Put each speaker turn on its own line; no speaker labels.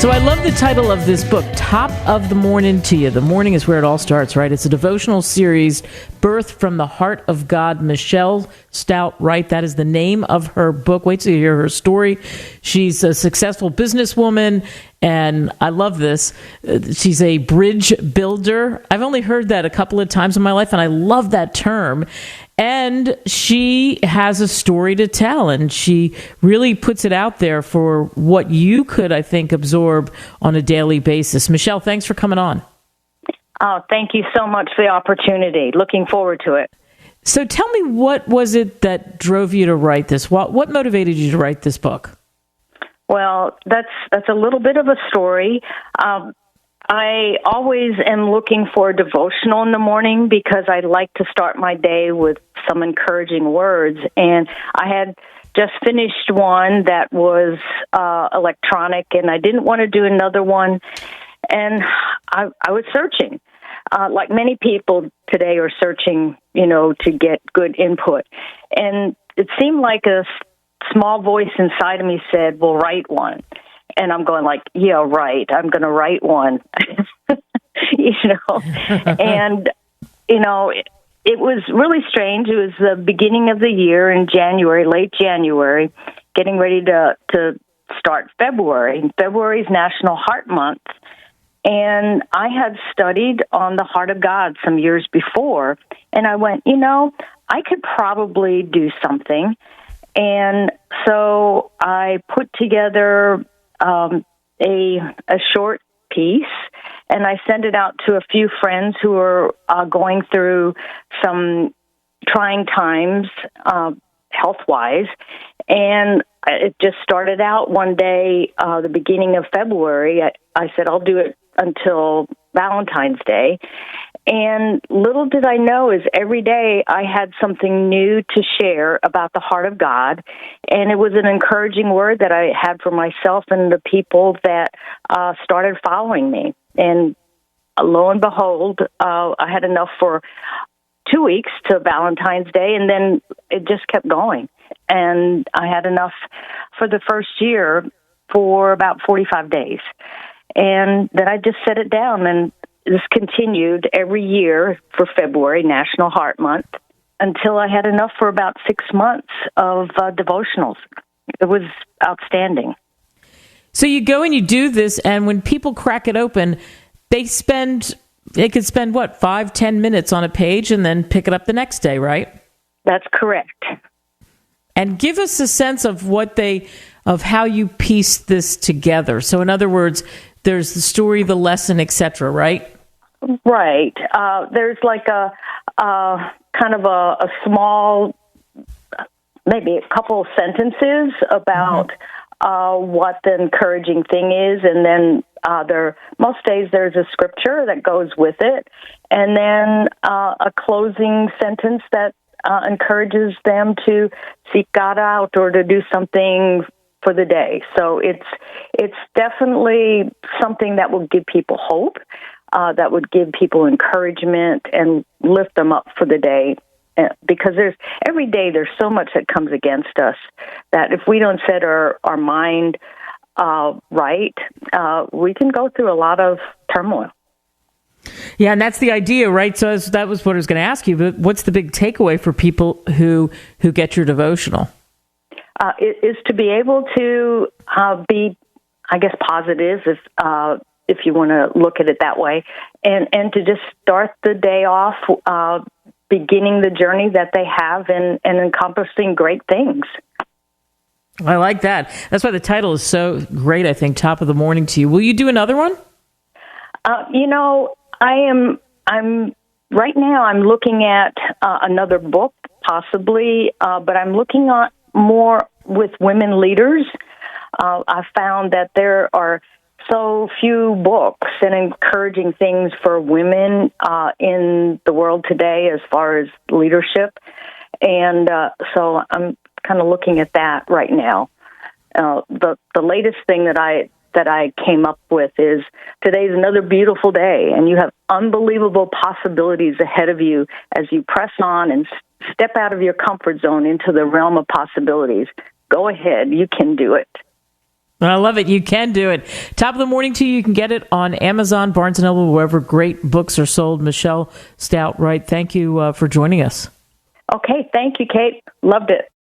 So I love the title of this book, Top of the Morning to You. The morning is where it all starts, right? It's a devotional series, birthed from the heart of God. Michelle Stout Wright, that is the name of her book. Wait till you hear her story. She's a successful businesswoman, and I love this. She's a bridge builder. I've only heard that a couple of times in my life, and I love that term. And she has a story to tell, and she really puts it out there for what you could, I think, absorb on a daily basis. Michelle, thanks for coming on.
Oh, thank you so much for the opportunity. Looking forward to it.
So tell me, what was it that drove you to write this? What motivated you to write this book?
Well, that's a little bit of a story. I always am looking for a devotional in the morning because I like to start my day with some encouraging words. And I had just finished one that was electronic, and I didn't want to do another one. And I was searching, like many people today are searching, to get good input. And it seemed like a small voice inside of me said, well, write one. And I'm going like, yeah, right, I'm going to write one, and, it was really strange. It was the beginning of the year in January, late January, getting ready to start February. February is National Heart Month. And I had studied on the heart of God some years before, and I went, I could probably do something. And so I put together a short piece, and I sent it out to a few friends who were going through some trying times health-wise. And it just started out one day, the beginning of February. I said, I'll do it until Valentine's Day. And little did I know is every day I had something new to share about the heart of God. And it was an encouraging word that I had for myself and the people that started following me. And lo and behold, I had enough for 2 weeks to Valentine's Day, and then it just kept going. And I had enough for the first year for about 45 days. And then I just set it down, and this continued every year for February, National Heart Month, until I had enough for about 6 months of devotionals. It was outstanding.
So you go and you do this, and when people crack it open, they could spend, 5-10 minutes on a page and then pick it up the next day, right?
That's correct.
And give us a sense of of how you piece this together. So in other words, there's the story, the lesson, etc., right?
Right. There's like a kind of a small, maybe a couple of sentences about what the encouraging thing is, and then most days there's a scripture that goes with it, and then a closing sentence that encourages them to seek God out or to do something for the day. So it's definitely something that will give people hope, that would give people encouragement and lift them up for the day. Because every day there's so much that comes against us that if we don't set our mind right, we can go through a lot of turmoil.
Yeah, and that's the idea, right? So that was what I was going to ask you. But what's the big takeaway for people who get your devotional?
It is to be able to be, I guess, positive, if you want to look at it that way, and to just start the day off beginning the journey that they have and accomplishing great things.
I like that. That's why the title is so great, I think, Top of the Morning to You. Will you do another one? I'm right now I'm looking at another book, possibly, but I'm looking at more with women leaders. I found that there are so few books and encouraging things for women in the world today as far as leadership. And so I'm kind of looking at that right now. The latest thing that I came up with is today's another beautiful day, and you have unbelievable possibilities ahead of you as you press on and step out of your comfort zone into the realm of possibilities. Go ahead. You can do it.
I love it. You can do it. Top of the morning to you. You can get it on Amazon, Barnes & Noble, wherever great books are sold. Michelle Stout Wright, thank you for joining us.
Okay, thank you, Kate. Loved it.